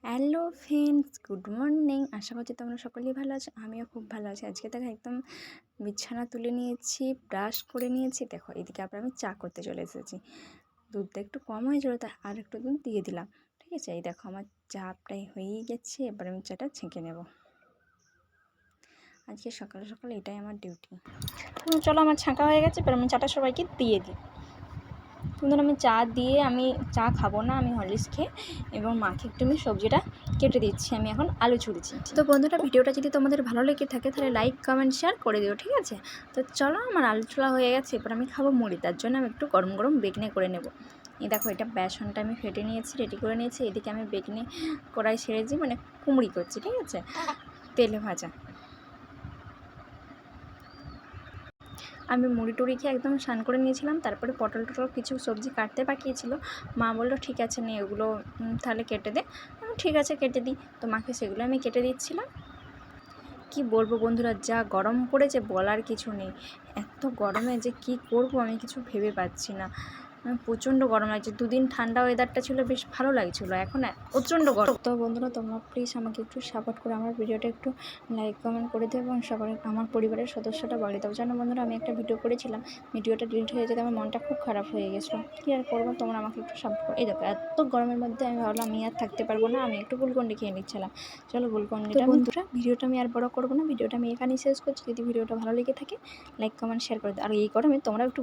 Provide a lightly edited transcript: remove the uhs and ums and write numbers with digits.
Hello friends, good morning. আশা করছি তোমরা সকলেই ভালো আছো। আমিও খুব ভালো আছি। আজকে দেখো একদম বিছানা তুলে নিয়েছি, ব্রাশ করে নিয়েছি। দেখো এদিকে আবার আমি চা করতে চলে এসেছি। দুধটা একটু কম হয়েছিল, তাই আর একটু দুধ দিয়ে দিলাম। ঠিক আছে, এই দেখো আমার চা প্রায় হয়েই গেছে। এবার আমি চাটা ছেঁকে নেব। আজকে সকালে সকালে এটাই আমার ডিউটি। চলো, আমার ছাঁকা হয়ে গেছে। এবার আমি চাটা সবাইকে দিয়ে দিই। বন্ধুরা, আমি চা দিয়ে আমি চা খাবো না, আমি হরলিক্স খেয়ে এবং মাকে একটু আমি সবজিটা কেটে দিচ্ছি। আমি এখন আলু ছুলছি। তো বন্ধুরা, ভিডিওটা যদি তোমাদের ভালো লেগে থাকে তাহলে লাইক, কমেন্ট, শেয়ার করে দিও, ঠিক আছে? তো চলো, আমার আলু ছোলা হয়ে গেছে। এবার আমি খাবো মুড়ি। তার জন্য আমি একটু গরম গরম বেগনে করে নেব। এই দেখো, এটা বেসনটা আমি ফেটে নিয়েছি, রেডি করে নিয়েছি। এদিকে আমি বেগনে কড়াই ছেড়েছি, মানে কুমড়ি করছি, ঠিক আছে, তেলে ভাজা। আমি মুড়ি টুড়ি খেয়ে একদম স্নান করে নিয়েছিলাম। তারপরে পটল টটল কিছু সবজি কাটতে বাকি ছিল। মা বললো ঠিক আছে নে, ওগুলো তাহলে কেটে দে। ঠিক আছে, কেটে দিই। তো মাকে সেগুলো আমি কেটে দিচ্ছিলাম। কি বলবো বন্ধুরা, যা গরম পড়েছে বলার কিছু নেই। এত গরমে যে কি করব আমি কিছু ভেবে পাচ্ছি না। প্রচণ্ড গরম লাগছে। দুদিন ঠান্ডা ওয়েদারটা ছিল, বেশ ভালো লাগছিলো। এখন প্রচণ্ড গরম। তো বন্ধুরা, তোমরা প্লিজ আমাকে একটু সাপোর্ট করে আমার ভিডিওটা একটু লাইক কমেন্ট করে দেবো এবং সবার আমার পরিবারের সদস্যটা বলে দেবো। জানো বন্ধুরা, আমি একটা ভিডিও করেছিলাম, ভিডিওটা ডিলিট হয়ে যেতে আমার মনটা খুব খারাপ হয়ে গেছিলো। কী আর করবো, তোমরা আমাকে একটু সাপোর্ট করো। এই দেখো, এত গরমের মধ্যে আমি ভাবলাম আমি আর থাকতে পারবো না, আমি একটু গ্লুকন্ডি খেয়ে নিচ্ছিলাম। চলো, গ্লুকন্ডিটা। বন্ধুরা, ভিডিওটা আমি আর বড় করবো না, ভিডিওটা আমি এখানেই শেষ করছি। যদি ভিডিওটা ভালো লেগে থাকে লাইক কমেন্ট শেয়ার করে দাও। আর এই গরমে তোমরা একটু